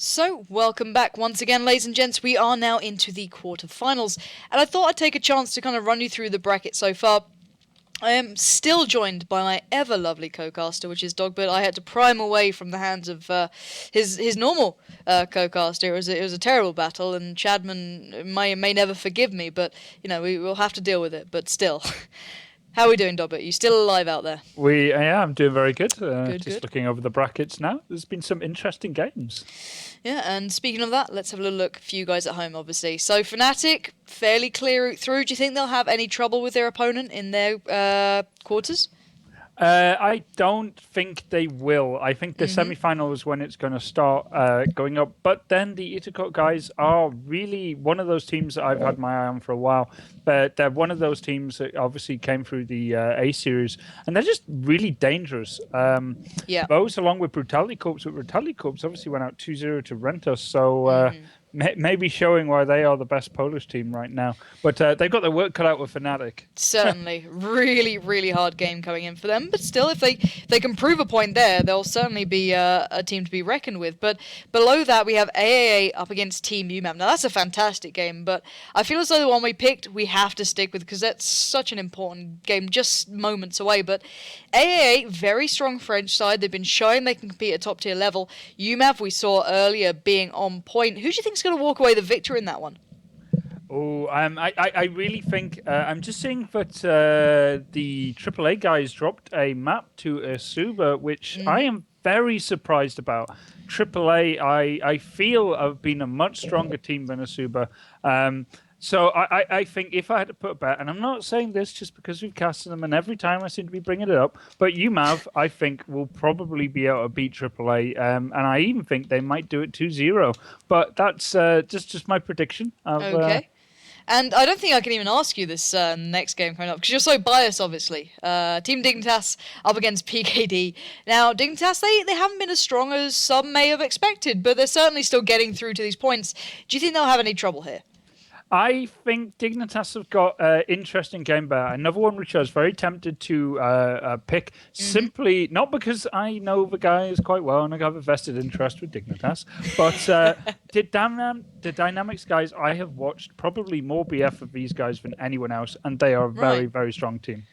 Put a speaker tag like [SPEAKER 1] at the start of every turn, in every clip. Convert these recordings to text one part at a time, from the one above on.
[SPEAKER 1] So, welcome back once again, ladies and gents. We are now into the quarterfinals, and I thought I'd take a chance to kind of run you through the bracket so far. I am still joined by my ever lovely co-caster, which is Dogbert. I had to pry him away from the hands of his normal co-caster. It was a terrible battle, and Chadman may never forgive me, but we will have to deal with it. But still. How are we doing, Dobbit? You still alive out there?
[SPEAKER 2] I'm doing very good.
[SPEAKER 1] Good.
[SPEAKER 2] Looking over the brackets now. There's been some interesting games.
[SPEAKER 1] Yeah, and speaking of that, let's have a little look for you guys at home, obviously. So, Fnatic, fairly clear through. Do you think they'll have any trouble with their opponent in their quarters?
[SPEAKER 2] I don't think they will. I think the semi-final is when it's going to start going up. But then the Itakot guys are really one of those teams that I've had my eye on for a while. But they're one of those teams that obviously came through the A series, and they're just really dangerous. Those along with Brutality Corps, but Brutality Corps obviously went out 2-0 to Rentus. So maybe showing why they are the best Polish team right now. But they've got their work cut out with Fnatic.
[SPEAKER 1] Certainly. Really, really hard game coming in for them. But still, if they can prove a point there, they'll certainly be a team to be reckoned with. But below that, we have AAA up against Team UMAP. Now, that's a fantastic game, but I feel as though the one we picked, we have to stick with because that's such an important game, just moments away. But AAA, very strong French side. They've been showing they can compete at top-tier level. UMAP, we saw earlier, being on point. Who do you think going to walk away the victor in that one?
[SPEAKER 2] I really think I'm just seeing that the AAA guys dropped a map to Asuba, which I am very surprised about. AAA, I feel have been a much stronger team than Asuba. So I think if I had to put a bet, and I'm not saying this just because we've casted them, and every time I seem to be bringing it up, but UMAV, I think, will probably be able to beat AAA, and I even think they might do it 2-0. But that's just my prediction.
[SPEAKER 1] Okay. And I don't think I can even ask you this next game coming up, because you're so biased, obviously. Team Dignitas up against PKD. Now, Dignitas, they haven't been as strong as some may have expected, but they're certainly still getting through to these points. Do you think they'll have any trouble here?
[SPEAKER 2] I think Dignitas have got an interesting game better. Another one which I was very tempted to pick, simply not because I know the guys quite well and I have a vested interest with Dignitas, but the Dynamics guys, I have watched probably more BF of these guys than anyone else, and they are a very, very strong team.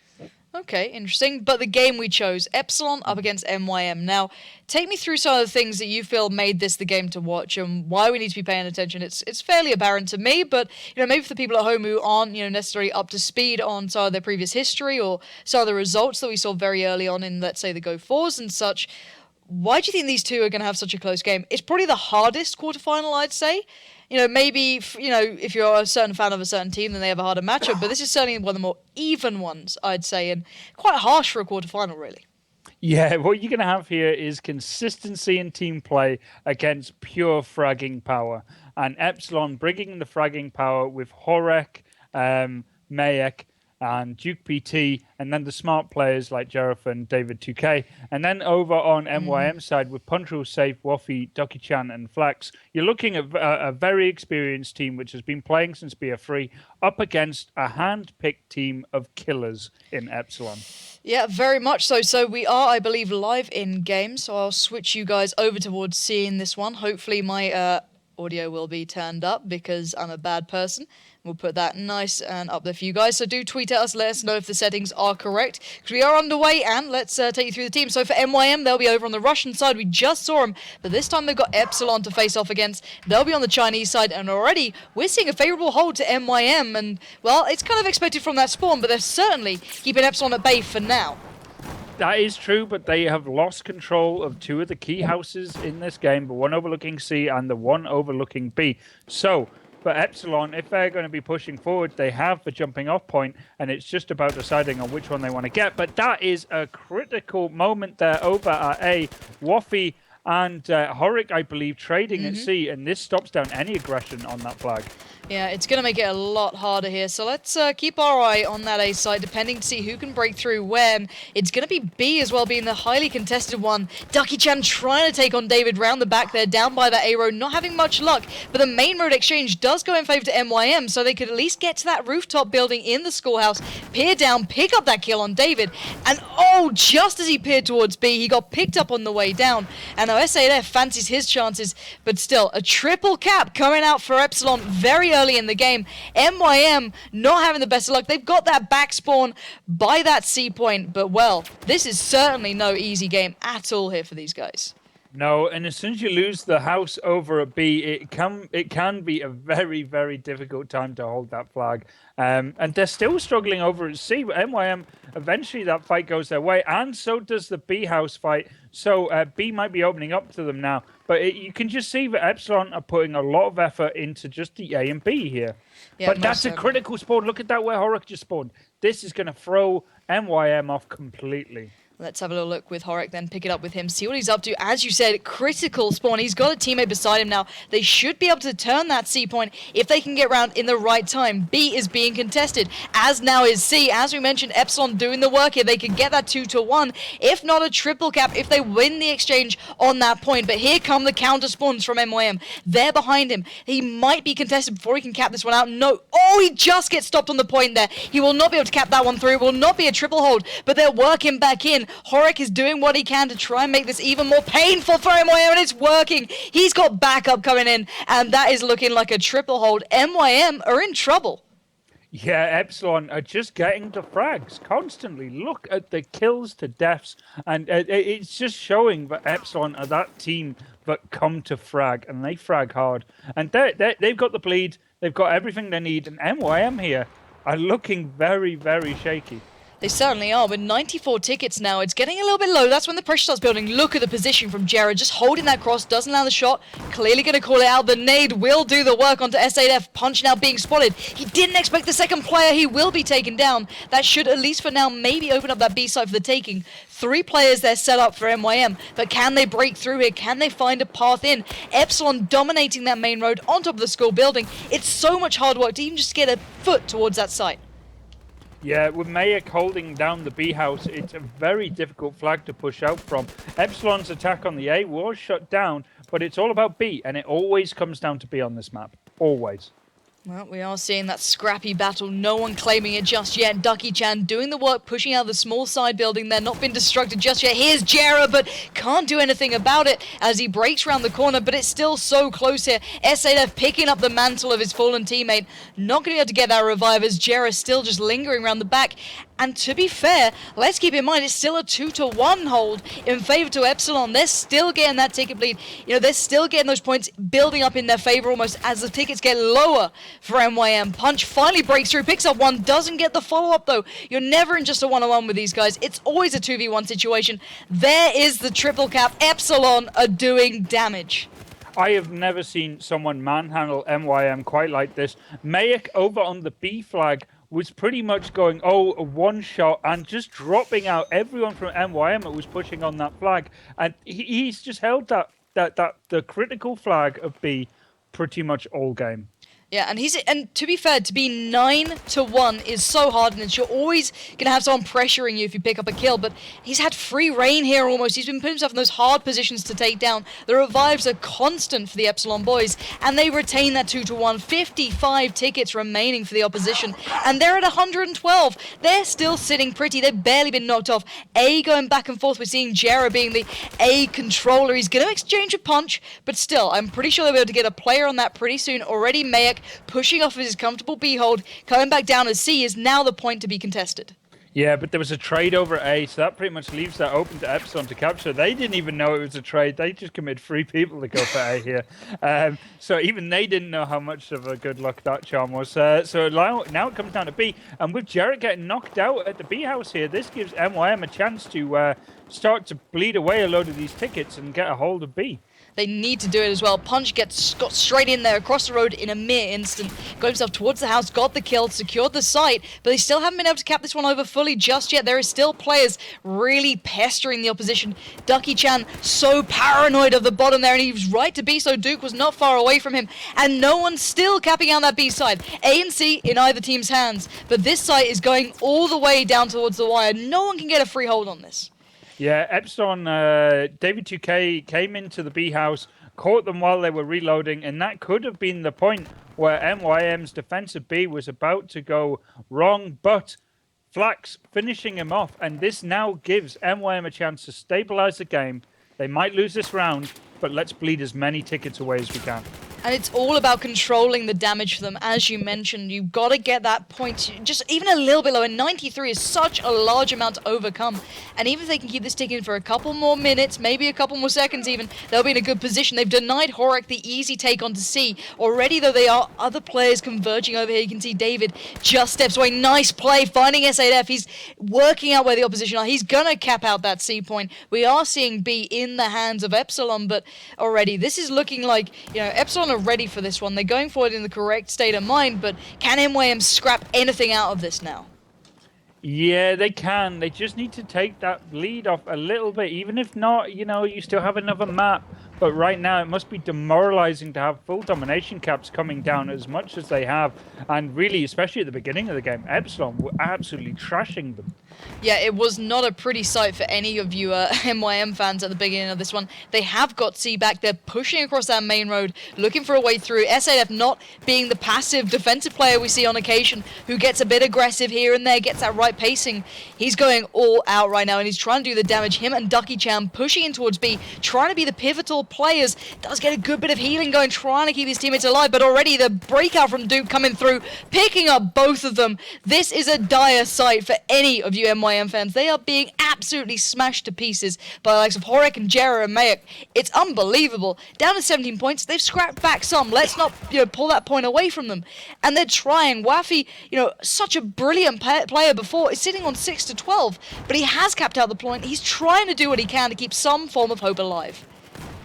[SPEAKER 1] Okay, interesting. But the game we chose, Epsilon up against MYM. Now, take me through some of the things that you feel made this the game to watch and why we need to be paying attention. It's fairly apparent to me, but maybe for the people at home who aren't necessarily up to speed on some of their previous history or some of the results that we saw very early on in, let's say, the Go Fours and such. Why do you think these two are going to have such a close game? It's probably the hardest quarterfinal, I'd say. Maybe, if you're a certain fan of a certain team, then they have a harder matchup. But this is certainly one of the more even ones, I'd say, and quite harsh for a quarterfinal, really.
[SPEAKER 2] Yeah, what you're going to have here is consistency in team play against pure fragging power. And Epsilon bringing the fragging power with Horek, Mayek, and Duke PT, and then the smart players like Jareth and David 2K. And then over on MYM side with Puntrel, Safe, Waffy, Ducky-chan, and Flax, you're looking at a very experienced team which has been playing since BF3 up against a hand-picked team of killers in Epsilon.
[SPEAKER 1] Yeah, very much so. So we are, I believe, live in game, so I'll switch you guys over towards seeing this one. Hopefully my audio will be turned up because I'm a bad person. We'll put that nice and up there for you guys. So do tweet at us, let us know if the settings are correct, because we are underway, and let's take you through the team. So for MYM, they'll be over on the Russian side. We just saw them, but this time they've got Epsilon to face off against. They'll be on the Chinese side, and already we're seeing a favourable hold to MYM, and, well, it's kind of expected from that spawn, but they're certainly keeping Epsilon at bay for now.
[SPEAKER 2] That is true, but they have lost control of two of the key houses in this game, the one overlooking C and the one overlooking B. So, for Epsilon, if they're going to be pushing forward, they have the jumping off point, and it's just about deciding on which one they want to get. But that is a critical moment there over at A. Waffy and Horik, I believe, trading at C, and this stops down any aggression on that flag.
[SPEAKER 1] Yeah, it's going to make it a lot harder here. So let's keep our eye on that A side, depending to see who can break through when. It's going to be B as well, being the highly contested one. Ducky-chan trying to take on David round the back there, down by the A road, not having much luck. But the main road exchange does go in favor to MYM, so they could at least get to that rooftop building in the schoolhouse, peer down, pick up that kill on David. And oh, just as he peered towards B, he got picked up on the way down. And now SAF fancies his chances, but still, a triple cap coming out for Epsilon very early in the game. MYM not having the best of luck. They've got that back spawn by that C point, but well, this is certainly no easy game at all here for these guys.
[SPEAKER 2] No, and as soon as you lose the house over a B, it can be a very, very difficult time to hold that flag. And they're still struggling over at C, but MYM, eventually that fight goes their way, and so does the B house fight. So B might be opening up to them now. But you can just see that Epsilon are putting a lot of effort into just the A and B here. Yeah, but that's a critical spawn. Look at that where Horek just spawned. This is going to throw MYM off completely.
[SPEAKER 1] Let's have a little look with Horek, then pick it up with him, see what he's up to. As you said, critical spawn. He's got a teammate beside him now. They should be able to turn that C point if they can get round in the right time. B is being contested, as now is C. As we mentioned, Epsilon doing the work here. They could get that 2-1, if not a triple cap, if they win the exchange on that point. But here come the counter spawns from MYM. They're behind him. He might be contested before he can cap this one out. No. Oh, he just gets stopped on the point there. He will not be able to cap that one through. It will not be a triple hold, but they're working back in. Horek is doing what he can to try and make this even more painful for MYM, and it's working. He's got backup coming in, and that is looking like a triple hold. MYM are in trouble.
[SPEAKER 2] Yeah, Epsilon are just getting the frags constantly. Look at the kills to deaths, and it's just showing that Epsilon are that team that come to frag, and they frag hard. And they've got the bleed, they've got everything they need, and MYM here are looking very, very shaky.
[SPEAKER 1] They certainly are. With 94 tickets now, it's getting a little bit low. That's when the pressure starts building. Look at the position from Jared. Just holding that cross. Doesn't allow the shot. Clearly going to call it out. The nade will do the work onto S8F. Punch now being spotted. He didn't expect the second player. He will be taken down. That should, at least for now, maybe open up that B side for the taking. 3 players there set up for MYM. But can they break through here? Can they find a path in? Epsilon dominating that main road on top of the school building. It's so much hard work to even just get a foot towards that site.
[SPEAKER 2] Yeah, with Mayek holding down the B house, it's a very difficult flag to push out from. Epsilon's attack on the A was shut down, but it's all about B, and it always comes down to B on this map. Always.
[SPEAKER 1] Well, we are seeing that scrappy battle, no one claiming it just yet. Ducky-chan doing the work, pushing out the small side building there, not been destructed just yet. Here's Jera, but can't do anything about it as he breaks around the corner, but it's still so close here. S8F picking up the mantle of his fallen teammate, not going to be able to get that revive as Jera still just lingering around the back. And to be fair, let's keep in mind, it's still a 2-1 hold in favor to Epsilon. They're still getting that ticket bleed. You know, they're still getting those points building up in their favor almost as the tickets get lower for MYM. Punch finally breaks through, picks up one, doesn't get the follow-up though. You're never in just a 1-on-1 with these guys. It's always a 2v1 situation. There is the triple cap. Epsilon are doing damage.
[SPEAKER 2] I have never seen someone manhandle MYM quite like this. Mayek over on the B flag was pretty much going, a one shot, and just dropping out everyone from MYM that was pushing on that flag. And he's just held the critical flag of B pretty much all game.
[SPEAKER 1] Yeah, and to be fair, to be 9-1 is so hard, and you're always gonna have someone pressuring you if you pick up a kill. But he's had free reign here almost. He's been putting himself in those hard positions to take down. The revives are constant for the Epsilon boys, and they retain that 2-1. 55 tickets remaining for the opposition, and they're at 112. They're still sitting pretty. They've barely been knocked off. A going back and forth. We're seeing Jera being the A controller. He's gonna exchange a punch, but still, I'm pretty sure they'll be able to get a player on that pretty soon. Already Mayek pushing off his comfortable B hold, coming back down as C is now the point to be contested.
[SPEAKER 2] Yeah, but there was a trade over A, so that pretty much leaves that open to Epsilon to capture. They didn't even know it was a trade. They just committed 3 people to go for A here. So even they didn't know how much of a good luck that charm was. So now it comes down to B. And with Jarrett getting knocked out at the B house here, this gives MYM a chance to start to bleed away a load of these tickets and get a hold of B.
[SPEAKER 1] They need to do it as well. Punch got straight in there across the road in a mere instant. Got himself towards the house, got the kill, secured the site, but they still haven't been able to cap this one over fully. fully just yet. There is still players really pestering the opposition. Ducky Chan so paranoid of the bottom there, and he was right to be so. Duke was not far away from him, and no one's still capping out that B side. A and C in either team's hands, but this site is going all the way down towards the wire. No one can get a free hold on this.
[SPEAKER 2] Yeah, Epsilon, David 2K came into the B house, caught them while they were reloading, and that could have been the point where MYM's defensive B was about to go wrong, but Flax finishing him off, and this now gives MYM a chance to stabilize the game. They might lose this round, but let's bleed as many tickets away as we can.
[SPEAKER 1] And it's all about controlling the damage for them. As you mentioned, you've got to get that point just even a little bit lower. 93 is such a large amount to overcome. And even if they can keep this ticking for a couple more minutes, maybe a couple more seconds even, they'll be in a good position. They've denied Horek the easy take onto C. Already, though, they are other players converging over here. You can see David just steps away. Nice play, finding S8F. He's working out where the opposition are. He's going to cap out that C point. We are seeing B in the hands of Epsilon, but already this is looking like, Epsilon are ready for this one. They're going forward in the correct state of mind, but can MYM scrap anything out of this now?
[SPEAKER 2] Yeah, they can. They just need to take that lead off a little bit. Even if not, you still have another map. But right now, it must be demoralizing to have full domination caps coming down as much as they have. And really, especially at the beginning of the game, Epsilon were absolutely trashing them.
[SPEAKER 1] Yeah, it was not a pretty sight for any of you MYM fans at the beginning of this one. They have got C back. They're pushing across that main road, looking for a way through. SAF not being the passive defensive player we see on occasion, who gets a bit aggressive here and there, gets that right pacing. He's going all out right now, and he's trying to do the damage. Him and Ducky Chan pushing in towards B, trying to be the pivotal players. Does get a good bit of healing going, trying to keep his teammates alive, but already the breakout from Duke coming through, picking up both of them. This is a dire sight for any of you MYM fans. They are being absolutely smashed to pieces by the likes of Horek and Jera and Mayak. It's unbelievable. Down to 17 points, they've scrapped back some. Let's not pull that point away from them. And they're trying. Wafi, such a brilliant player before, is sitting on 6 to 12, but he has capped out the point. He's trying to do what he can to keep some form of hope alive.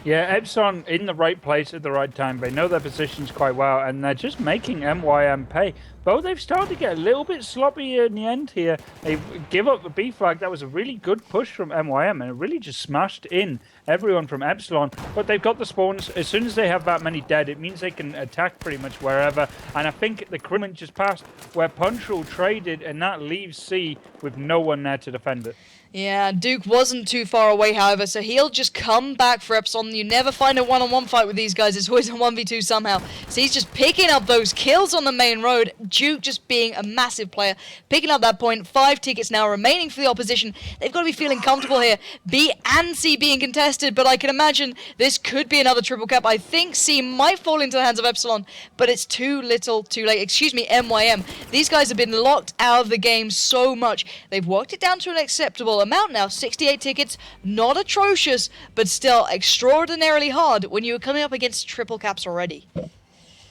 [SPEAKER 2] Yeah, Epsilon in the right place at the right time. They know their positions quite well, and they're just making MYM pay. Though they've started to get a little bit sloppy in the end here. They give up the B flag. That was a really good push from MYM, and it really just smashed in everyone from Epsilon. But they've got the spawns. As soon as they have that many dead, it means they can attack pretty much wherever. And I think the criminal just passed where Punchal traded, and that leaves C with no one there to defend it.
[SPEAKER 1] Yeah, Duke wasn't too far away, however, so he'll just come back for Epsilon. You never find a one-on-one fight with these guys. It's always a 1v2 somehow. So he's just picking up those kills on the main road. Duke just being a massive player, picking up that point. 5 tickets now remaining for the opposition. They've got to be feeling comfortable here. B and C being contested, but I can imagine this could be another triple cap. I think C might fall into the hands of Epsilon, but it's too little, too late. Excuse me, MYM. These guys have been locked out of the game so much. They've worked it down to an acceptable amount now. 68 tickets, not atrocious, but still extraordinarily hard when you were coming up against triple caps already.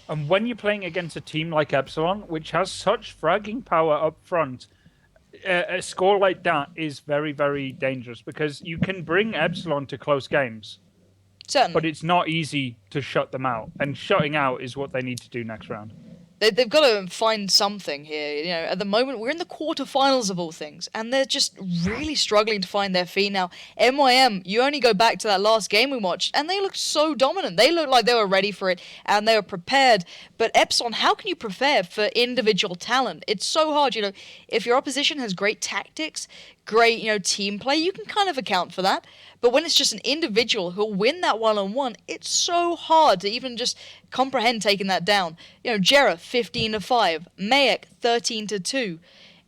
[SPEAKER 2] And when you're playing against a team like Epsilon, which has such fragging power up front, a score like that is very, very dangerous, because you can bring Epsilon to close games.
[SPEAKER 1] Certainly.
[SPEAKER 2] But it's not easy to shut them out. And shutting out is what they need to do next round.
[SPEAKER 1] They've got to find something here. At the moment, we're in the quarterfinals of all things, and they're just really struggling to find their feet now. MYM, you only go back to that last game we watched, and they looked so dominant. They looked like they were ready for it, and they were prepared. But Epsilon, how can you prepare for individual talent? It's so hard, If your opposition has great tactics, great, team play, you can kind of account for that. But when it's just an individual who'll win that one-on-one, it's so hard to even just comprehend taking that down. Jera, 15-5. Mayak, 13-2.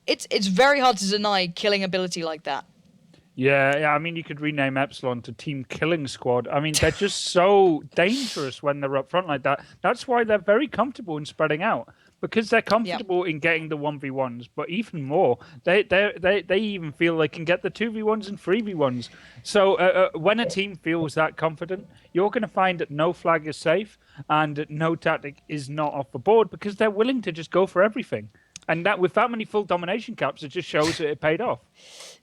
[SPEAKER 1] It's very hard to deny killing ability like that.
[SPEAKER 2] Yeah, I mean, you could rename Epsilon to Team Killing Squad. I mean, they're just so dangerous when they're up front like that. That's why they're very comfortable in spreading out. Because they're comfortable in getting the 1v1s, but even more, they even feel they can get the 2v1s and 3v1s. So when a team feels that confident, you're going to find that no flag is safe and no tactic is not off the board, because they're willing to just go for everything. And that with that many full domination caps, it just shows that it paid off.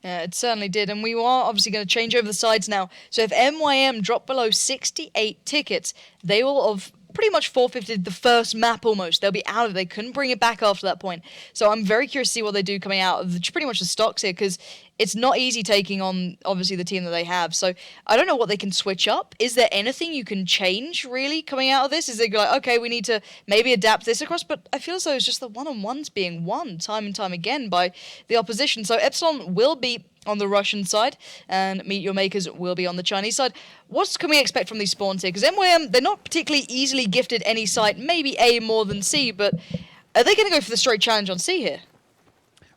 [SPEAKER 1] Yeah, it certainly did. And we are obviously going to change over the sides now. So if MYM drop below 68 tickets, they will have pretty much forfeited the first map almost. They'll be out of it. They couldn't bring it back after that point. So I'm very curious to see what they do coming out of pretty much the stocks here, because it's not easy taking on, obviously, the team that they have. So I don't know what they can switch up. Is there anything you can change, really, coming out of this? Is it like, okay, we need to maybe adapt this across? But I feel as though it's just the one-on-ones being won time and time again by the opposition. So Epsilon will be on the Russian side, and Meet Your Makers will be on the Chinese side. What can we expect from these spawns here? Because MYM, they're not particularly easily gifted any site, maybe A more than C, but are they going to go for the straight challenge on C here?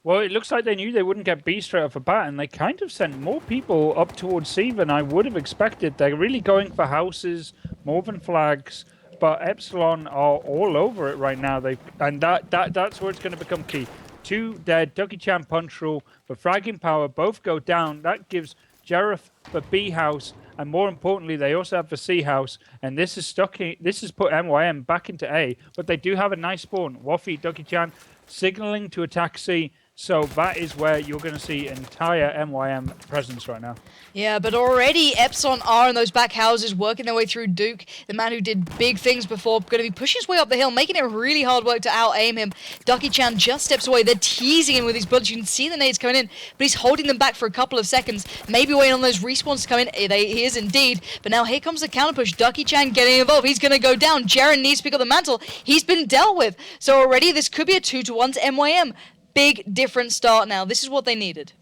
[SPEAKER 2] Well, it looks like they knew they wouldn't get B straight off the bat, and they kind of sent more people up towards C than I would have expected. They're really going for houses more than flags, but Epsilon are all over it right now. That's where it's going to become key. 2 dead, Ducky Chan punch rule, the fragging power both go down. That gives Jareth the B house, and more importantly, they also have the C house, and this has put MYM back into A, but they do have a nice spawn. Waffy, Ducky Chan signaling to attack C. So that is where you're going to see entire MYM presence right now.
[SPEAKER 1] Yeah, but already Epsilon are in those back houses, working their way through Duke, the man who did big things before, going to be pushing his way up the hill, making it really hard work to out-aim him. Ducky-chan just steps away. They're teasing him with these bullets. You can see the nades coming in, but he's holding them back for a couple of seconds, maybe waiting on those respawns to come in. He is indeed, but now here comes the counter push. Ducky-chan getting involved. He's going to go down. Jaren needs to pick up the mantle. He's been dealt with. So already this could be a 2-1 to MYM. Big different start now. This is what they needed.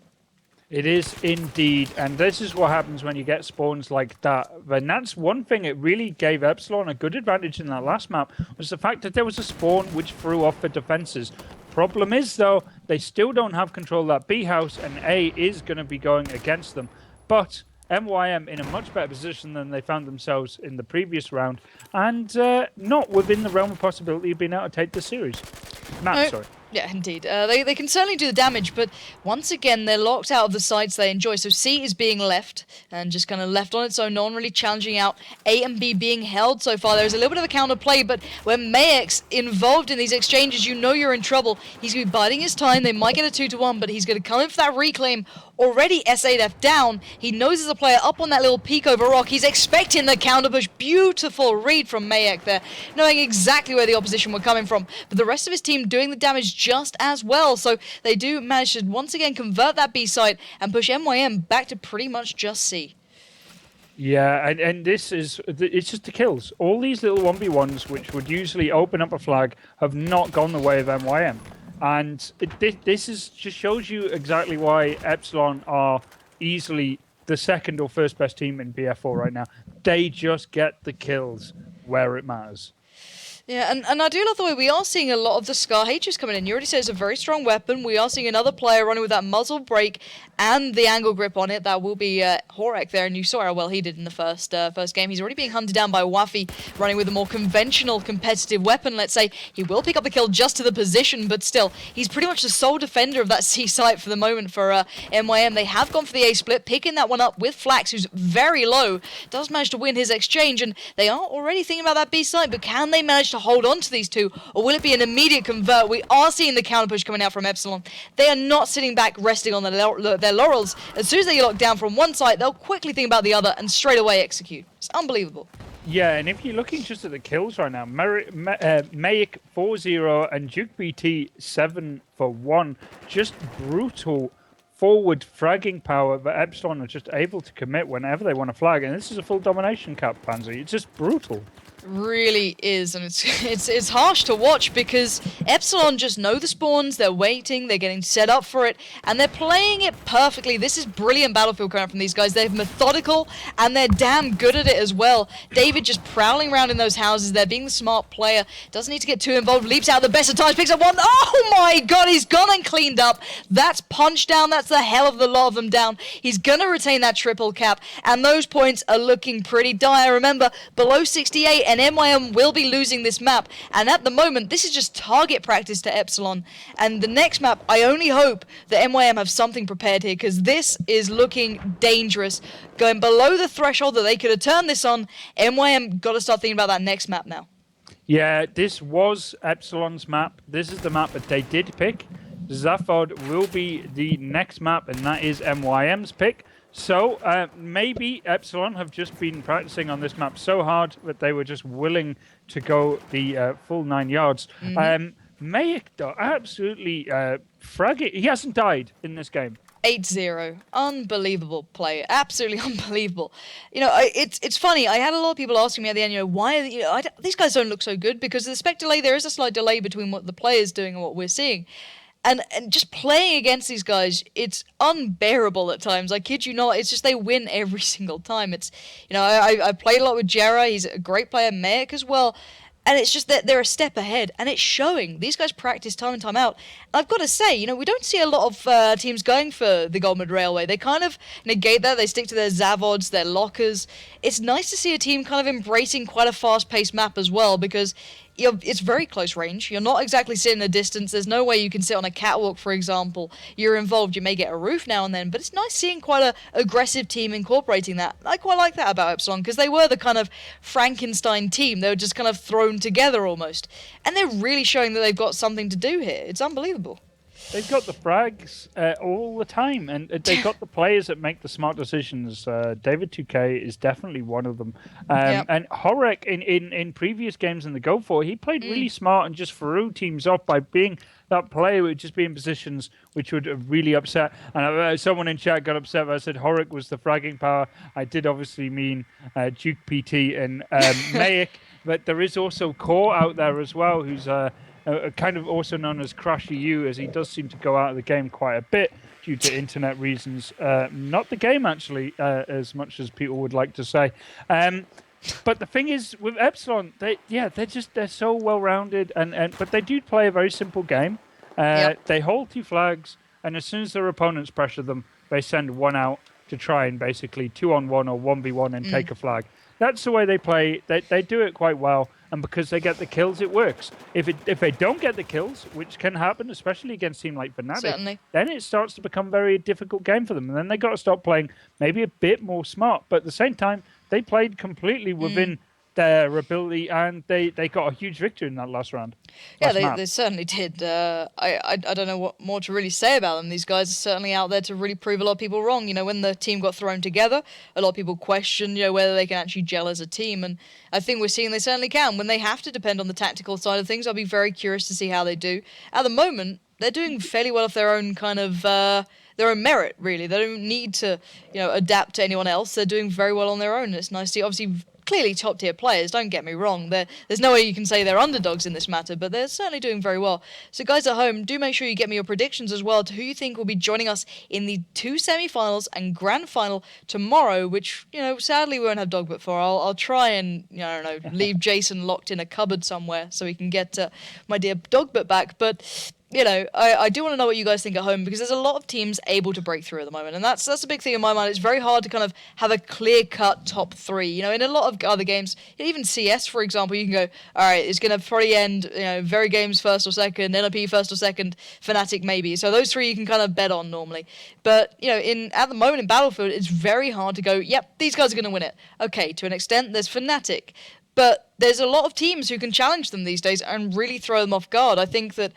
[SPEAKER 2] It is indeed, and this is what happens when you get spawns like that. And that's one thing it really gave Epsilon a good advantage in that last map, was the fact that there was a spawn which threw off the defenses. Problem is, though, they still don't have control of that B house, and A is going to be going against them. But MYM in a much better position than they found themselves in the previous round, and not within the realm of possibility of being able to take the series. Sorry.
[SPEAKER 1] Yeah, indeed. They can certainly do the damage, but once again, they're locked out of the sites they enjoy. So C is being left, and just kind of left on its own, no one really challenging out. A and B being held so far. There's a little bit of a counter play, but when Mayek's involved in these exchanges, you know you're in trouble. He's going to be biding his time. They might get a 2-1, but he's going to come in for that reclaim. Already S8F down. He knows there's a player up on that little peak over rock. He's expecting the counter push. Beautiful read from Mayek there, knowing exactly where the opposition were coming from. But the rest of his team doing the damage just as well. So they do manage to once again convert that B site and push MYM back to pretty much just C.
[SPEAKER 2] Yeah, and it's just the kills. All these little 1v1s, which would usually open up a flag, have not gone the way of MYM. And this just shows you exactly why Epsilon are easily the second or first best team in BF4 right now. They just get the kills where it matters.
[SPEAKER 1] Yeah, and I do love the way we are seeing a lot of the Scar H's coming in. You already said it's a very strong weapon. We are seeing another player running with that muzzle brake and the angle grip on it. That will be Horek there, and you saw how well he did in the first game. He's already being hunted down by Waffy, running with a more conventional competitive weapon, let's say. He will pick up the kill just to the position, but still, he's pretty much the sole defender of that C site for the moment for MYM. They have gone for the A split, picking that one up with Flax, who's very low, does manage to win his exchange, and they are already thinking about that B site, but can they manage to hold on to these two, or will it be an immediate convert? We are seeing the counter push coming out from Epsilon. They are not sitting back resting on their laurels. As soon as they get locked down from one side, they'll quickly think about the other and straight away execute. It's unbelievable.
[SPEAKER 2] Yeah, and if you're looking just at the kills right now, Mayik 4-0 and Duke BT 7-1, just brutal forward fragging power that Epsilon are just able to commit whenever they want to flag. And this is a full domination cap, Pansy. It's just brutal.
[SPEAKER 1] Really is, and it's harsh to watch because Epsilon just know the spawns, they're waiting, they're getting set up for it, and they're playing it perfectly. This is brilliant Battlefield coming from these guys. They're methodical, and they're damn good at it as well. David just prowling around in those houses there, being the smart player, doesn't need to get too involved, leaps out the best of times, picks up one. Oh my god, he's gone and cleaned up. That's punch down, that's the hell of the lot of them down. He's gonna retain that triple cap, and those points are looking pretty dire. Remember, below 68, and MYM will be losing this map. And at the moment, this is just target practice to Epsilon. And the next map, I only hope that MYM have something prepared here, because this is looking dangerous. Going below the threshold that they could have turned this on, MYM got to start thinking about that next map now.
[SPEAKER 2] Yeah, this was Epsilon's map. This is the map that they did pick. Zaphod will be the next map, and that is MYM's pick. So maybe Epsilon have just been practicing on this map so hard that they were just willing to go the full 9 yards. Mayak, though, absolutely fragging. He hasn't died in this game.
[SPEAKER 1] 8-0. Unbelievable play. Absolutely unbelievable. It's funny. I had a lot of people asking me at the end, why are these guys don't look so good, because the spec delay, there is a slight delay between what the player's doing and what we're seeing. And just playing against these guys, it's unbearable at times. I kid you not. It's just they win every single time. It's, I played a lot with Jera. He's a great player. Mayak as well. And it's just that they're a step ahead, and it's showing. These guys practice time and time out. And I've got to say, we don't see a lot of teams going for the Gold Mid Railway. They kind of negate that. They stick to their Zavods, their lockers. It's nice to see a team kind of embracing quite a fast-paced map as well, because it's very close range. You're not exactly sitting a distance. There's no way you can sit on a catwalk, for example. You're involved. You may get a roof now and then, but it's nice seeing quite a aggressive team incorporating that. I quite like that about Epsilon, because they were the kind of Frankenstein team. They were just kind of thrown together almost. And they're really showing that they've got something to do here. It's unbelievable.
[SPEAKER 2] They've got the frags all the time, and they've got the players that make the smart decisions. David 2K is definitely one of them.
[SPEAKER 1] Yep.
[SPEAKER 2] And Horek, in previous games in the Go 4, he played really smart and just threw teams off by being that player who would just be in positions which would really upset. And someone in chat got upset when I said Horek was the fragging power. I did obviously mean Duke PT and Mayak, but there is also Core out there as well, who's... kind of also known as Crush EU, as he does seem to go out of the game quite a bit due to internet reasons. Not the game, actually, as much as people would like to say. But the thing is, with Epsilon, they're so well-rounded, but they do play a very simple game.
[SPEAKER 1] Yep.
[SPEAKER 2] They hold 2 flags, and as soon as their opponents pressure them, they send one out to try and basically 2-on-1 or 1v1 and take a flag. That's the way they play. They do it quite well. And because they get the kills, it works. If they don't get the kills, which can happen, especially against a team like Fnatic,
[SPEAKER 1] Certainly.
[SPEAKER 2] then it starts to become a very difficult game for them. And then they got to start playing maybe a bit more smart. But at the same time, they played completely within their ability, and they got a huge victory in that last round.
[SPEAKER 1] Yeah, they certainly did. I don't know what more to really say about them. These guys are certainly out there to really prove a lot of people wrong. When the team got thrown together, a lot of people questioned, whether they can actually gel as a team. And I think we're seeing they certainly can. When they have to depend on the tactical side of things, I'll be very curious to see how they do. At the moment, they're doing fairly well off their own kind of... their own merit, really. They don't need to, adapt to anyone else. They're doing very well on their own. It's nice to see, obviously, clearly top-tier players, don't get me wrong. There's no way you can say they're underdogs in this matter, but they're certainly doing very well. So guys at home, do make sure you get me your predictions as well to who you think will be joining us in the 2 semi-finals and grand final tomorrow, which, sadly we won't have Dogbert for. I'll try and, leave Jason locked in a cupboard somewhere so we can get my dear Dogbert back, but... I do want to know what you guys think at home, because there's a lot of teams able to break through at the moment, and that's a big thing in my mind. It's very hard to kind of have a clear-cut top 3. In a lot of other games, even CS, for example, you can go, all right, it's going to probably end, Very Games first or second, NLP first or second, Fnatic maybe. So those 3 you can kind of bet on normally. But, at the moment in Battlefield, it's very hard to go, yep, these guys are going to win it. Okay, to an extent, there's Fnatic. But there's a lot of teams who can challenge them these days and really throw them off guard. I think that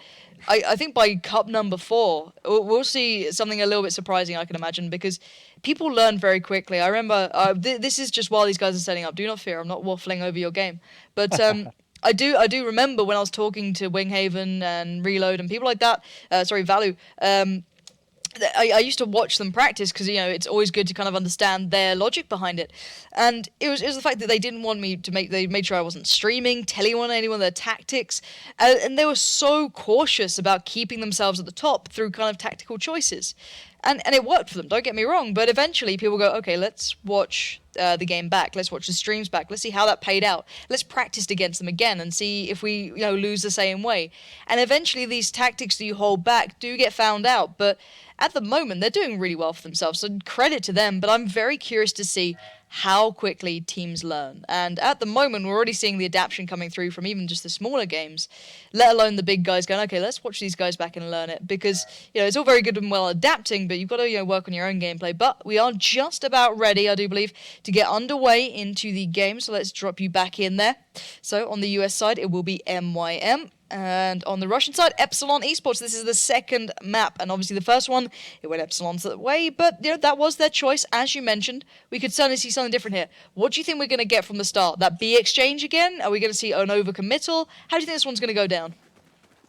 [SPEAKER 1] I think by cup number 4, we'll see something a little bit surprising, I can imagine, because people learn very quickly. I remember, this is just while these guys are setting up. Do not fear, I'm not waffling over your game. But I do remember when I was talking to Winghaven and Reload and people like that, Value, I used to watch them practice because, it's always good to kind of understand their logic behind it. And it was the fact that they didn't want me to they made sure I wasn't streaming, telling anyone their tactics. And they were so cautious about keeping themselves at the top through kind of tactical choices. And it worked for them, don't get me wrong. But eventually people go, okay, let's watch the game back. Let's watch the streams back. Let's see how that played out. Let's practice against them again and see if we, lose the same way. And eventually these tactics that you hold back do get found out. But at the moment, they're doing really well for themselves. So credit to them. But I'm very curious to see how quickly teams learn. And at the moment, we're already seeing the adaptation coming through from even just the smaller games, let alone the big guys going, okay, let's watch these guys back and learn it. Because, it's all very good and well adapting, but you've got to, work on your own gameplay. But we are just about ready, I do believe, to get underway into the game. So let's drop you back in there. So on the US side, it will be MYM. And on the Russian side, Epsilon eSports. This is the second map, and obviously the first one, it went Epsilon's way, but that was their choice, as you mentioned. We could certainly see something different here. What do you think we're going to get from the start? That B exchange again? Are we going to see an overcommittal? How do you think this one's going to go down?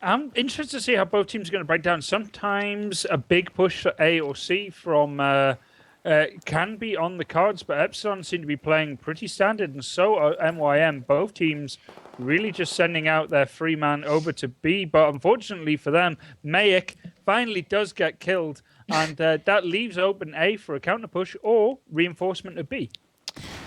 [SPEAKER 2] I'm interested to see how both teams are going to break down. Sometimes a big push for A or C from can be on the cards, but Epsilon seem to be playing pretty standard, and so are MYM. Both teams really just sending out their free man over to B, but unfortunately for them, Mayek finally does get killed, and that leaves open A for a counter push or reinforcement of B.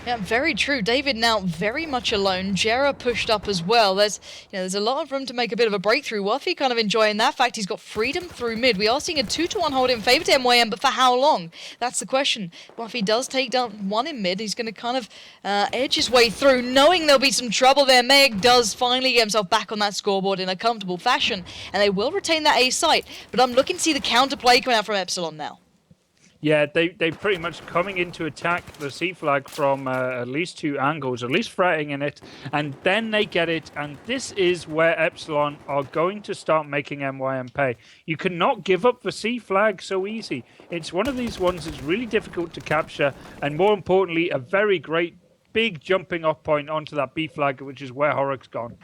[SPEAKER 1] Yeah, very true. David now very much alone. Jera pushed up as well. There's a lot of room to make a bit of a breakthrough. Wuffy kind of enjoying that fact. He's got freedom through mid. We are seeing a 2-1 hold in favor to MYM, but for how long? That's the question. Wuffy does take down one in mid. He's going to kind of edge his way through, knowing there'll be some trouble there. Meg does finally get himself back on that scoreboard in a comfortable fashion, and they will retain that A site. But I'm looking to see the counterplay coming out from Epsilon now.
[SPEAKER 2] Yeah, they pretty much coming in to attack the C flag from at least two angles, at least threatening it, and then they get it, and this is where Epsilon are going to start making MYM pay. You cannot give up the C flag so easy. It's one of these ones that's really difficult to capture, and more importantly, a very great big jumping off point onto that B flag, which is where Horrocks gone.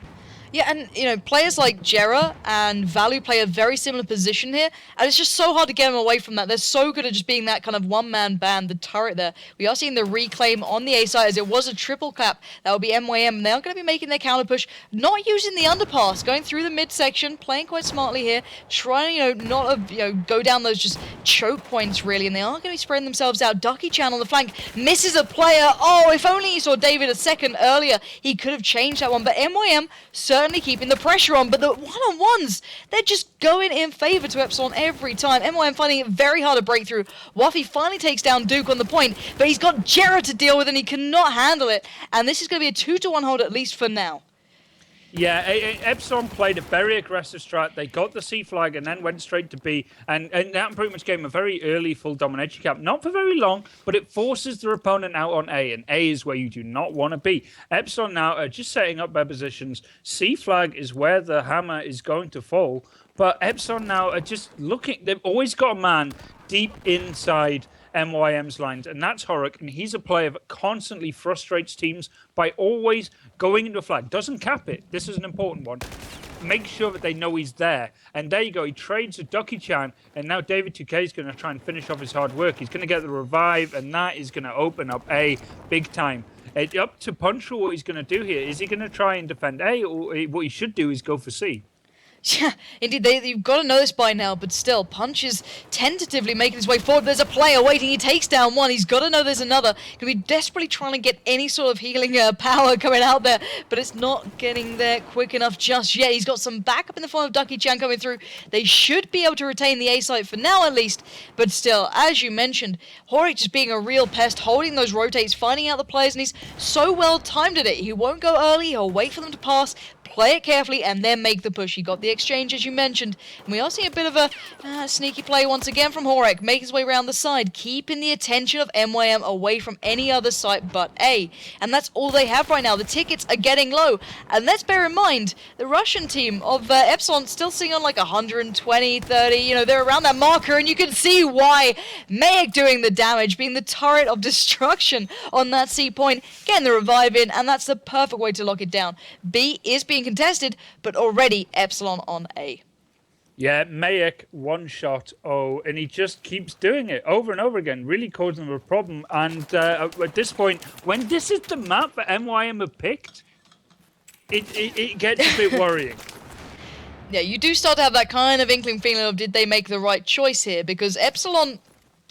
[SPEAKER 1] Yeah, and players like Jera and Value play a very similar position here, and it's just so hard to get them away from that. They're so good at just being that kind of one-man band, the turret there. We are seeing the reclaim on the A side as it was a triple cap. That will be MYM, and they are going to be making their counter push, not using the underpass, going through the midsection, playing quite smartly here, trying, not go down those just choke points, really, and they are going to be spreading themselves out. Ducky Chan on the flank misses a player. Oh, if only you saw David a second earlier, he could have changed that one, but MYM certainly keeping the pressure on, but the one-on-ones, they're just going in favor to Epsilon every time. MYM finding it very hard to break through. Wuffy finally takes down Duke on the point, but he's got Jera to deal with and he cannot handle it, and this is going to be a 2-1 hold at least for now.
[SPEAKER 2] Yeah, Epsilon played a very aggressive strat. They got the C flag and then went straight to B. And that pretty much gave them a very early full domination cap. Not for very long, but it forces their opponent out on A. And A is where you do not want to be. Epsilon now are just setting up their positions. C flag is where the hammer is going to fall. But Epsilon now are just looking. They've always got a man deep inside MYM's lines, and that's Horrocks, and he's a player that constantly frustrates teams by always going into a flag. Doesn't cap it. This is an important one. Make sure that they know he's there. And there you go. He trades with Ducky Chan, and now David 2K is going to try and finish off his hard work. He's going to get the revive, and that is going to open up A big time. It's up to Puncher what he's going to do here. Is he going to try and defend A, or what he should do is go for C?
[SPEAKER 1] Yeah, indeed, you've got to know this by now, but still, Punch is tentatively making his way forward. There's a player waiting, he takes down one, he's got to know there's another. Going to be desperately trying to get any sort of healing power coming out there, but it's not getting there quick enough just yet. He's got some backup in the form of Ducky Chan coming through. They should be able to retain the A site for now at least, but still, as you mentioned, Horrocks just being a real pest, holding those rotates, finding out the players, and he's so well timed at it. He won't go early, he'll wait for them to pass, play it carefully, and then make the push. He got the exchange, as you mentioned, and we are seeing a bit of a sneaky play once again from Horrocks, making his way around the side, keeping the attention of MYM away from any other site but A, and that's all they have right now. The tickets are getting low, and let's bear in mind, the Russian team of Epsilon still sitting on like 120, 30, they're around that marker, and you can see why. Mayek doing the damage, being the turret of destruction on that C point, getting the revive in, and that's the perfect way to lock it down. B is being contested, but already Epsilon on A.
[SPEAKER 2] Yeah, Mayek one shot and he just keeps doing it over and over again, really causing them a problem. And at this point, when this is the map that MYM have picked, it gets a bit worrying.
[SPEAKER 1] Yeah, you do start to have that kind of inkling feeling of did they make the right choice here, because Epsilon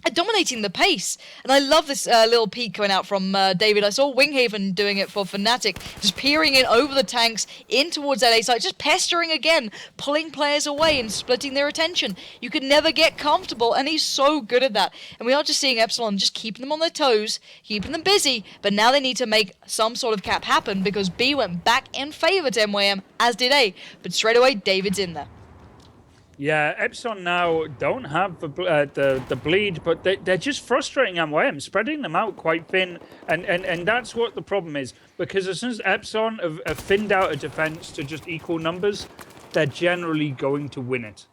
[SPEAKER 1] are dominating the pace. And I love this little peek coming out from David. I saw Winghaven doing it for Fnatic, just peering in over the tanks, in towards that A site, just pestering again, pulling players away and splitting their attention. You could never get comfortable, and he's so good at that. And we are just seeing Epsilon just keeping them on their toes, keeping them busy, but now they need to make some sort of cap happen, because B went back in favor to MYM, as did A. But straight away, David's in there.
[SPEAKER 2] Yeah, Epsilon now don't have the bleed, but they're just frustrating MYM, spreading them out quite thin, and that's what the problem is. Because as soon as Epsilon have thinned out a defense to just equal numbers, they're generally going to win it.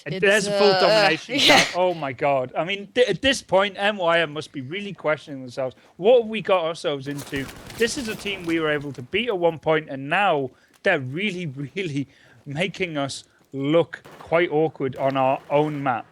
[SPEAKER 2] And
[SPEAKER 1] It's
[SPEAKER 2] there's a full domination
[SPEAKER 1] yeah.
[SPEAKER 2] count. Oh my god! I mean, at this point, MYM must be really questioning themselves. What have we got ourselves into? This is a team we were able to beat at one point, and now they're really, really making us look quite awkward on our own map.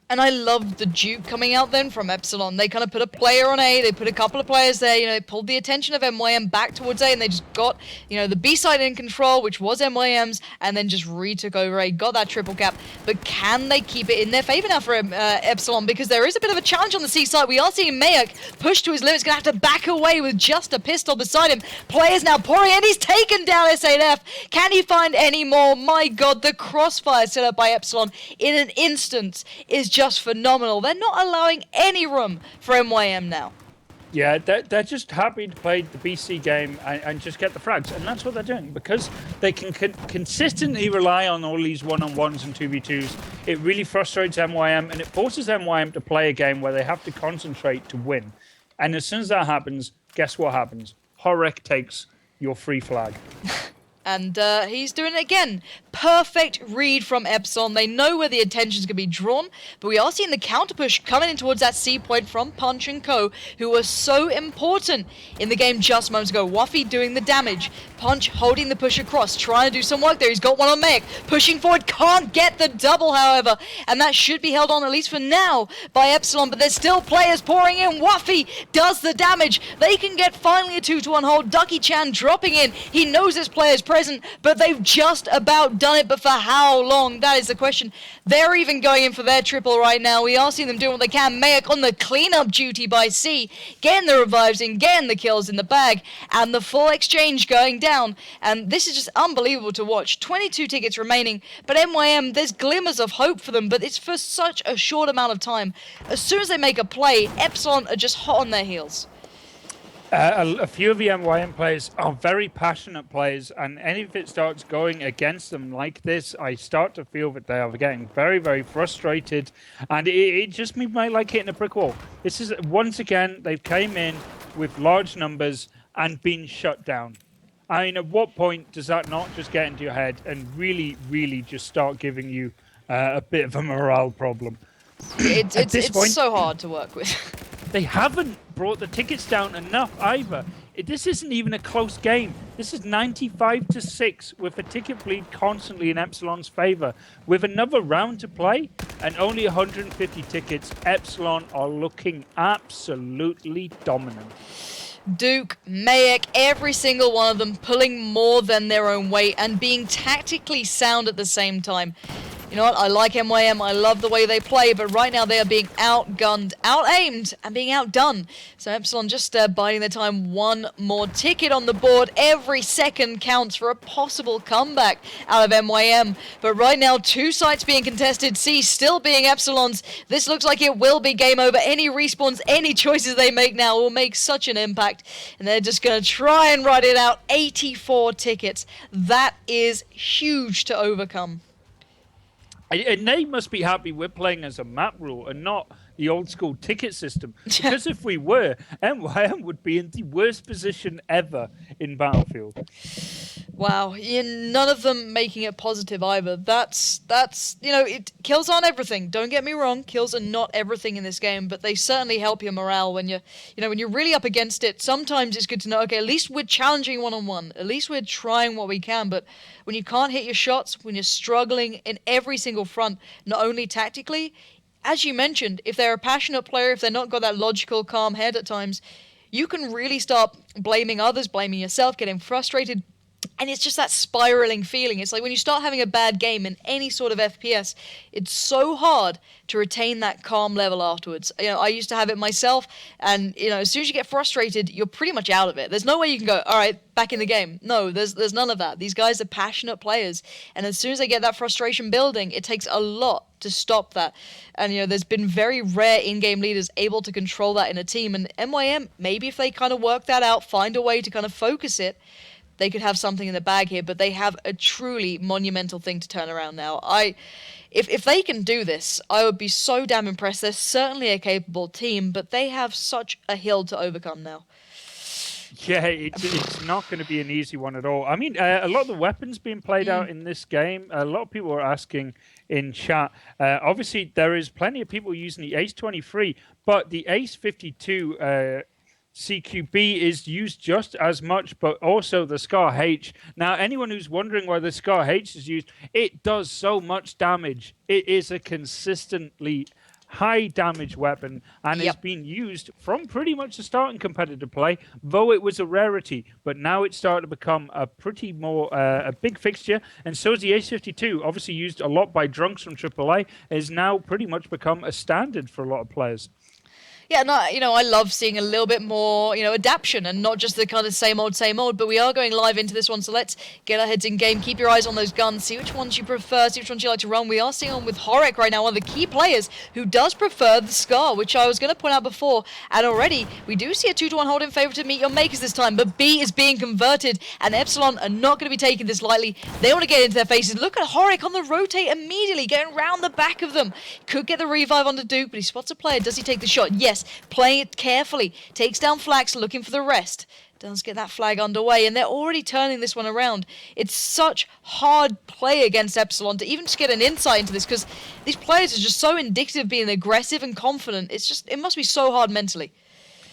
[SPEAKER 1] And I loved the Duke coming out then from Epsilon. They kind of put a player on A, they put a couple of players there, they pulled the attention of MYM back towards A, and they just got, the B side in control, which was MYM's, and then just retook over A, got that triple cap. But can they keep it in their favor now for Epsilon? Because there is a bit of a challenge on the C side. We are seeing Mayak push to his limits, gonna have to back away with just a pistol beside him. Players now pouring in, he's taken down S8F. Can he find any more? My god, the crossfire set up by Epsilon in an instant is just phenomenal. They're not allowing any room for MYM now.
[SPEAKER 2] Yeah, they're just happy to play the BC game and just get the frags, and that's what they're doing because they can consistently rely on all these one-on-ones and 2v2s. It really frustrates MYM, and it forces MYM to play a game where they have to concentrate to win. And as soon as that happens, guess what happens? Horek takes your free flag.
[SPEAKER 1] And he's doing it again. Perfect read from Epsilon. They know where the attention's going to be drawn, but we are seeing the counter push coming in towards that C point from Punch and Co, who were so important in the game just moments ago. Waffy doing the damage. Punch holding the push across, trying to do some work there. He's got one on Mek. Pushing forward, can't get the double, however, and that should be held on, at least for now, by Epsilon, but there's still players pouring in. Waffy does the damage. They can get finally a 2-1 hold. Ducky Chan dropping in. He knows his players present, but they've just about done it, but for how long? That is the question. They're even going in for their triple right now. We are seeing them doing what they can. Mayak on the cleanup duty by C, getting the revives in, getting the kills in the bag, and the full exchange going down. And this is just unbelievable to watch. 22 tickets remaining, but MYM, there's glimmers of hope for them, but it's for such a short amount of time. As soon as they make a play, Epsilon are just hot on their heels.
[SPEAKER 2] A few of the MYM players are very passionate players, and if it starts going against them like this, I start to feel that they are getting very, very frustrated, and it just might like hitting a brick wall. This is, once again, they came in with large numbers and been shut down. I mean, at what point does that not just get into your head and really, really just start giving you a bit of a morale problem?
[SPEAKER 1] It's so hard to work with.
[SPEAKER 2] They haven't brought the tickets down enough either. This isn't even a close game. This is 95-6 with a ticket bleed constantly in Epsilon's favor. With another round to play and only 150 tickets, Epsilon are looking absolutely dominant.
[SPEAKER 1] Duke, Mayak, every single one of them pulling more than their own weight and being tactically sound at the same time. You know what? I like MYM. I love the way they play, but right now they are being outgunned, out-aimed, and being outdone. So Epsilon just biding their time. One more ticket on the board. Every second counts for a possible comeback out of MYM. But right now, two sites being contested. C still being Epsilon's. This looks like it will be game over. Any respawns, any choices they make now will make such an impact. And they're just going to try and ride it out. 84 tickets. That is huge to overcome.
[SPEAKER 2] And they must be happy we're playing as a map rule and not the old school ticket system. Because if we were, MYM would be in the worst position ever in Battlefield.
[SPEAKER 1] Wow, none of them making it positive either. That's kills aren't everything. Don't get me wrong, kills are not everything in this game, but they certainly help your morale when when you're really up against it. Sometimes it's good to know, okay, at least we're challenging one-on-one. At least we're trying what we can, but when you can't hit your shots, when you're struggling in every single front, not only tactically, as you mentioned, if they're a passionate player, if they're not got that logical, calm head at times, you can really start blaming others, blaming yourself, getting frustrated. And it's just that spiraling feeling. It's like when you start having a bad game in any sort of FPS, it's so hard to retain that calm level afterwards. I used to have it myself, and as soon as you get frustrated, you're pretty much out of it. There's no way you can go, all right, back in the game. No, there's none of that. These guys are passionate players, and as soon as they get that frustration building, it takes a lot to stop that. And there's been very rare in-game leaders able to control that in a team, and MYM, maybe if they kind of work that out, find a way to kind of focus it, they could have something in the bag here, but they have a truly monumental thing to turn around now. If they can do this, I would be so damn impressed. They're certainly a capable team, but they have such a hill to overcome now.
[SPEAKER 2] Yeah, it's not going to be an easy one at all. I mean, a lot of the weapons being played out in this game, a lot of people are asking in chat. Obviously, there is plenty of people using the Ace 23, but the Ace 52 CQB is used just as much, but also the Scar H. Now, anyone who's wondering why the Scar H is used, it does so much damage. It is a consistently high damage weapon, and it's been used from pretty much the start in competitive play, though it was a rarity. But now it's starting to become a pretty more a big fixture, and so is the Ace 52, obviously used a lot by drunks from AAA, has now pretty much become a standard for a lot of players.
[SPEAKER 1] Yeah, no, I love seeing a little bit more, adaptation and not just the kind of same old, but we are going live into this one, so let's get our heads in game. Keep your eyes on those guns, see which ones you prefer, see which ones you like to run. We are seeing on with Horek right now, one of the key players who does prefer the Scar, which I was going to point out before, and already we do see a 2-1 hold in favor to meet your makers this time, but B is being converted, and Epsilon are not going to be taking this lightly. They want to get into their faces. Look at Horek on the rotate immediately, going round the back of them. Could get the revive onto Duke, but he spots a player. Does he take the shot? Yes. Playing it carefully, takes down Flax, looking for the rest. Does get that flag underway, and they're already turning this one around. It's such hard play against Epsilon to even just get an insight into this, because these players are just so indicative of being aggressive and confident. It must be so hard mentally.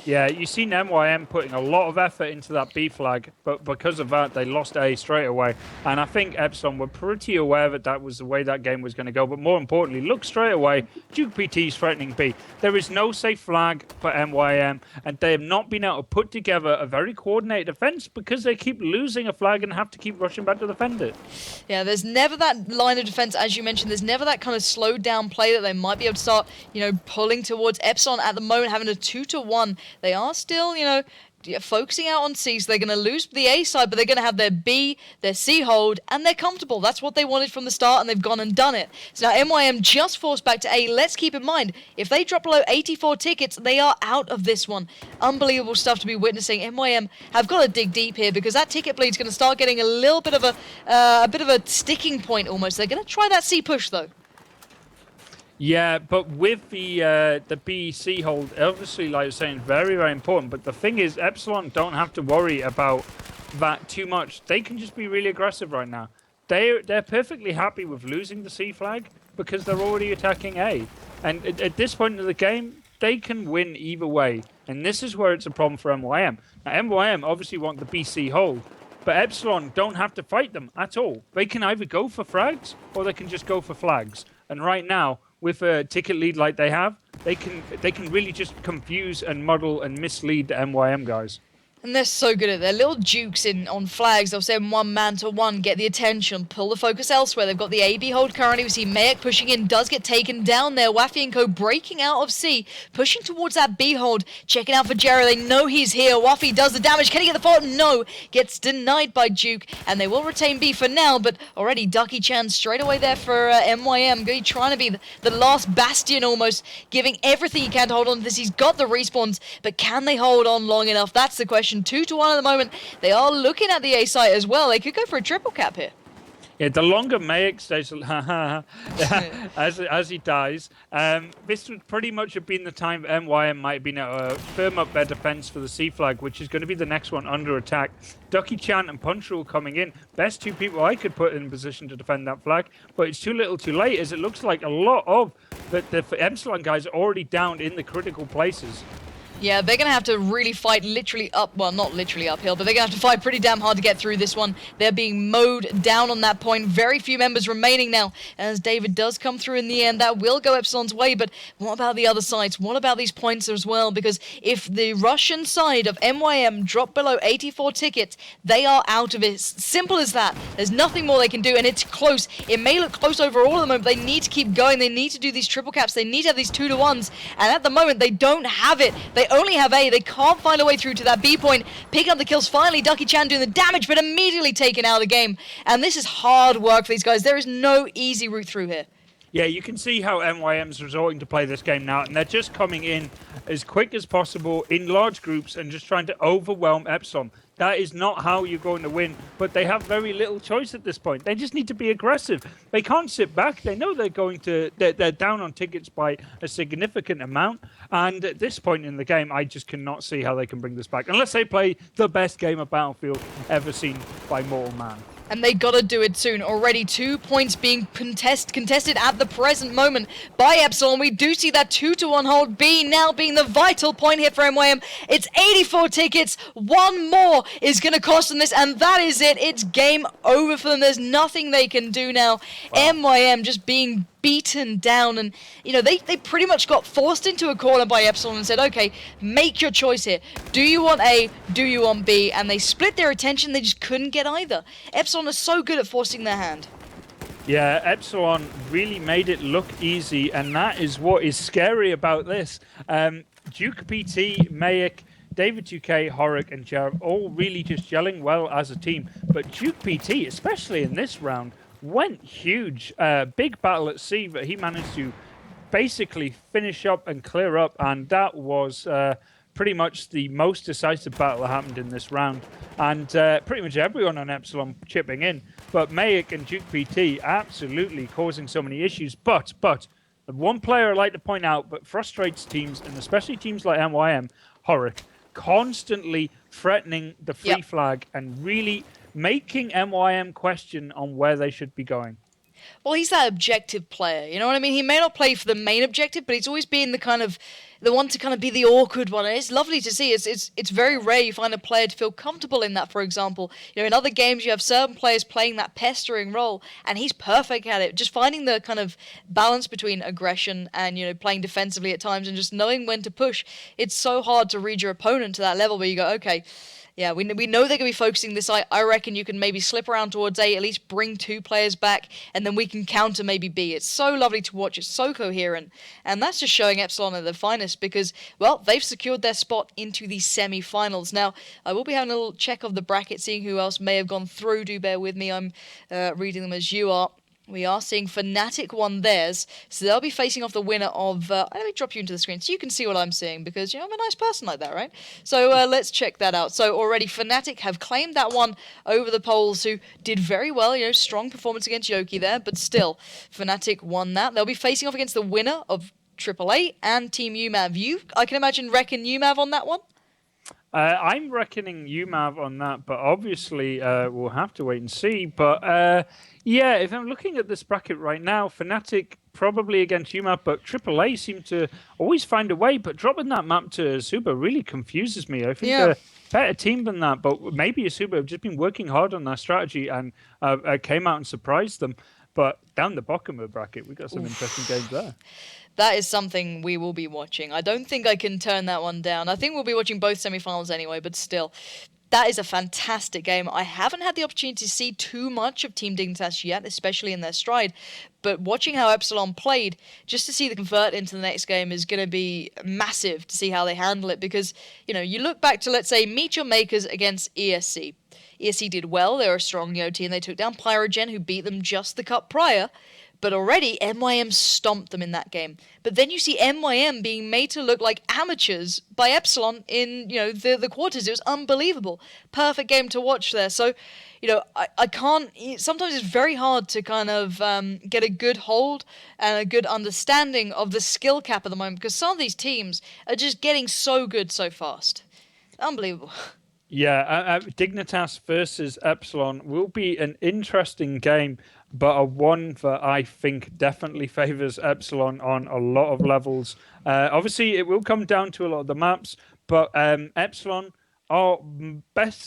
[SPEAKER 2] Yeah, you've seen MYM putting a lot of effort into that B flag, but because of that, they lost A straight away. And I think Epsilon were pretty aware that that was the way that game was going to go. But more importantly, look straight away, Duke PT is threatening B. There is no safe flag for MYM, and they have not been able to put together a very coordinated defense because they keep losing a flag and have to keep rushing back to defend it.
[SPEAKER 1] Yeah, there's never that line of defense, as you mentioned. There's never that kind of slowed down play that they might be able to start, pulling towards Epsilon at the moment, having a 2-1. They are still, focusing out on C, so they're going to lose the A side, but they're going to have their B, their C hold, and they're comfortable. That's what they wanted from the start, and they've gone and done it. So now MYM just forced back to A. Let's keep in mind, if they drop below 84 tickets, they are out of this one. Unbelievable stuff to be witnessing. MYM have got to dig deep here, because that ticket bleed's going to start getting a little bit of a sticking point almost. They're going to try that C push, though.
[SPEAKER 2] Yeah, but with the BEC hold, obviously, like I was saying, very, very important. But the thing is, Epsilon don't have to worry about that too much. They can just be really aggressive right now. They're perfectly happy with losing the C flag because they're already attacking A. And at this point in the game, they can win either way. And this is where it's a problem for MYM. Now, MYM obviously want the BC hold, but Epsilon don't have to fight them at all. They can either go for frags or they can just go for flags. And right now, with a ticket lead like they have, they can really just confuse and muddle and mislead the MYM guys.
[SPEAKER 1] And they're so good at their little jukes on flags. They'll send one man to one, get the attention, pull the focus elsewhere. They've got the AB hold currently. We see Mayek pushing in, does get taken down there. Waffy and Co breaking out of C, pushing towards that B hold, checking out for Jerry. They know he's here. Waffy does the damage. Can he get the follow-up? No. Gets denied by Duke, and they will retain B for now, but already Ducky Chan straight away there for MYM. Trying to be the last bastion almost, giving everything he can to hold on to this. He's got the respawns, but can they hold on long enough? That's the question. 2-1 at the moment. They are looking at the A site as well. They could go for a triple cap here.
[SPEAKER 2] Yeah, the longer Mayek stays as he dies, this would pretty much have been the time MYM might have been able to firm up their defense for the C flag, which is going to be the next one under attack. Ducky Chan and Punch Rule coming in. Best two people I could put in position to defend that flag, but it's too little too late, as it looks like a lot of the Epsilon guys are already down in the critical places.
[SPEAKER 1] Yeah, they're going to have to really fight literally up, well, not literally uphill, but they're going to have to fight pretty damn hard to get through this one. They're being mowed down on that point. Very few members remaining now. As David does come through in the end, that will go Epsilon's way, but what about the other sides? What about these points as well? Because if the Russian side of MYM drop below 84 tickets, they are out of it. Simple as that. There's nothing more they can do, and it's close. It may look close overall at the moment, but they need to keep going. They need to do these triple caps. They need to have these 2-1s, and at the moment, they don't have it. They only have A. They can't find a way through to that B point. Picking up the kills finally. Ducky Chan doing the damage, but immediately taken out of the game. And this is hard work for these guys. There is no easy route through here.
[SPEAKER 2] Yeah, you can see how MYM's resorting to play this game now, and they're just coming in as quick as possible in large groups and just trying to overwhelm Epsilon. That is not how you're going to win, but they have very little choice at this point. They just need to be aggressive. They can't sit back. They know they're down on tickets by a significant amount, and at this point in the game, I just cannot see how they can bring this back, unless they play the best game of Battlefield ever seen by mortal man.
[SPEAKER 1] And they gotta do it soon. Already 2 points being contested at the present moment by Epsilon. We do see that 2-1 hold B now being the vital point here for MYM. It's 84 tickets. One more is gonna cost them this, and that is it. It's game over for them. There's nothing they can do now. Wow. MYM just being beaten down, and they pretty much got forced into a corner by Epsilon and said, okay, make your choice here. Do you want A? Do you want B? And they split their attention. They just couldn't get either. Epsilon is so good at forcing their hand.
[SPEAKER 2] Yeah, Epsilon really made it look easy, and that is what is scary about this. Duke PT, Mayek, David UK, Horik, and Jareb all really just gelling well as a team. But Duke PT, especially in this round, went huge. Big battle at C, but he managed to basically finish up and clear up, and that was pretty much the most decisive battle that happened in this round. And pretty much everyone on Epsilon chipping in. But Mayek and Duke PT absolutely causing so many issues. But one player I'd like to point out, but frustrates teams, and especially teams like MYM, Horik, constantly threatening the free flag and really making MYM question on where they should be going.
[SPEAKER 1] Well, he's that objective player, you know what I mean? He may not play for the main objective, but he's always been the one to kind of be the awkward one. And it's lovely to see. It's very rare you find a player to feel comfortable in that, for example. In other games, you have certain players playing that pestering role, and he's perfect at it. Just finding the kind of balance between aggression and, playing defensively at times and just knowing when to push. It's so hard to read your opponent to that level where you go, okay, yeah, we know they're going to be focusing this. I reckon you can maybe slip around towards A, at least bring 2 players back, and then we can counter maybe B. It's so lovely to watch. It's so coherent. And that's just showing Epsilon at their finest because, well, they've secured their spot into the semi-finals. Now, I will be having a little check of the bracket, seeing who else may have gone through. Do bear with me. I'm reading them as you are. We are seeing Fnatic won theirs, so they'll be facing off the winner of... let me drop you into the screen so you can see what I'm seeing, because, I'm a nice person like that, right? So let's check that out. So already Fnatic have claimed that one over the Poles, who did very well, strong performance against Yoki there, but still, Fnatic won that. They'll be facing off against the winner of AAA and Team UMAV. I can imagine reckon UMAV on that one?
[SPEAKER 2] I'm reckoning UMAV on that, but obviously we'll have to wait and see. But yeah, if I'm looking at this bracket right now, Fnatic probably against UMAV, but AAA seem to always find a way. But dropping that map to Asuba really confuses me. I think they're a better team than that, but maybe Asuba have just been working hard on their strategy and came out and surprised them. But down the bottom of the bracket, we got some interesting games there.
[SPEAKER 1] That is something we will be watching. I don't think I can turn that one down. I think we'll be watching both semifinals anyway, but still. That is a fantastic game. I haven't had the opportunity to see too much of Team Dignitas yet, especially in their stride. But watching how Epsilon played, just to see the convert into the next game is going to be massive to see how they handle it. Because, you look back to, let's say, Meet Your Makers against ESC. ESC did well. They were a strong team. They took down Pyrogen, who beat them just the cup prior. But already, MYM stomped them in that game. But then you see MYM being made to look like amateurs by Epsilon in, the quarters. It was unbelievable. Perfect game to watch there. So, I can't... Sometimes it's very hard to kind of get a good hold and a good understanding of the skill cap at the moment because some of these teams are just getting so good so fast. Unbelievable.
[SPEAKER 2] Yeah, Dignitas versus Epsilon will be an interesting game, but a one that I think definitely favors Epsilon on a lot of levels. Obviously, it will come down to a lot of the maps, but Epsilon are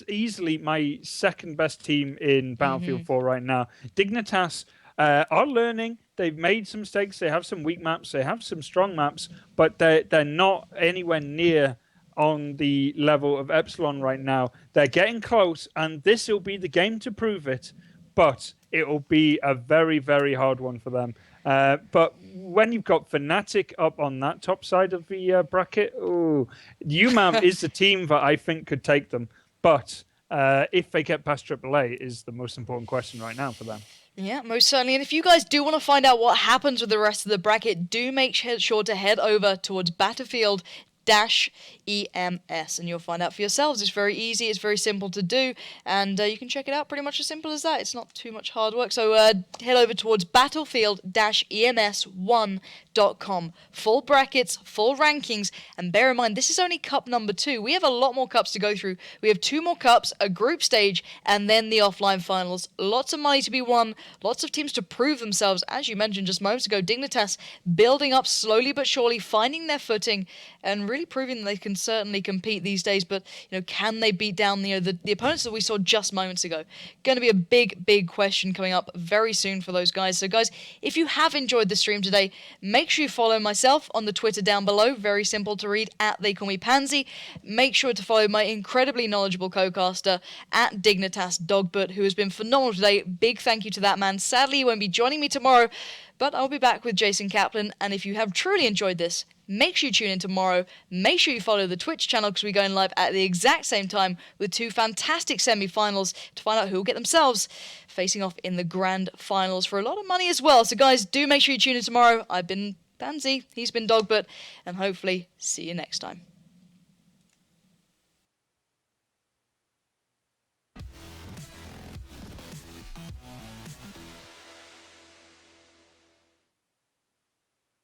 [SPEAKER 2] easily my second best team in Battlefield 4 right now. Dignitas are learning. They've made some mistakes. They have some weak maps. They have some strong maps, but they're not anywhere near on the level of Epsilon right now. They're getting close, and this will be the game to prove it, but it will be a very, very hard one for them. But when you've got Fnatic up on that top side of the bracket, UMAV is the team that I think could take them. But if they get past AAA is the most important question right now for them.
[SPEAKER 1] Yeah, most certainly. And if you guys do want to find out what happens with the rest of the bracket, do make sure to head over towards Battlefield EMS and you'll find out for yourselves. It's very easy, it's very simple to do, and you can check it out pretty much as simple as that. It's not too much hard work. So head over towards Battlefield EMS1.com. Full brackets, full rankings, and bear in mind this is only cup number 2. We have a lot more cups to go through. We have 2 more cups, a group stage, and then the offline finals. Lots of money to be won, lots of teams to prove themselves. As you mentioned just moments ago, Dignitas building up slowly but surely, finding their footing, and really proving that they can certainly compete these days. But can they beat down the opponents that we saw just moments ago? Going to be a big question coming up very soon for those guys. So guys, if you have enjoyed the stream today, make sure you follow myself on the Twitter down below. Very simple to read, at They Call Me Pansy. Make sure to follow my incredibly knowledgeable co-caster at Dignitas Dogbert, who has been phenomenal today. Big thank you to that man. Sadly, he won't be joining me tomorrow, but I'll be back with Jason Kaplan. And if you have truly enjoyed this, make sure you tune in tomorrow. Make sure you follow the Twitch channel because we're going live at the exact same time with 2 fantastic semi-finals to find out who will get themselves facing off in the grand finals for a lot of money as well. So guys, do make sure you tune in tomorrow. I've been Pansy, he's been Dogbert, and hopefully see you next time.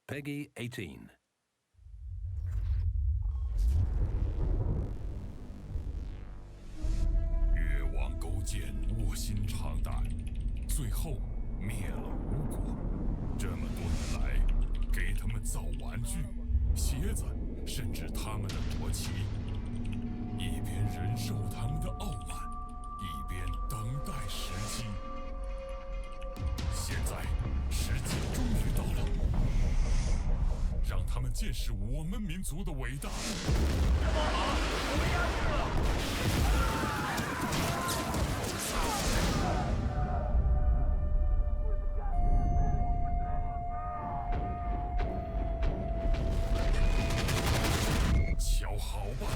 [SPEAKER 3] Peggy 18.越王勾践卧薪尝胆，最后灭了吴国。这么多年来，给他们造玩具、鞋子，甚至他们的国旗，一边忍受他们的傲慢，一边等待时机。现在，时机终于到了。让他们见识我们民族的伟大。瞧好吧。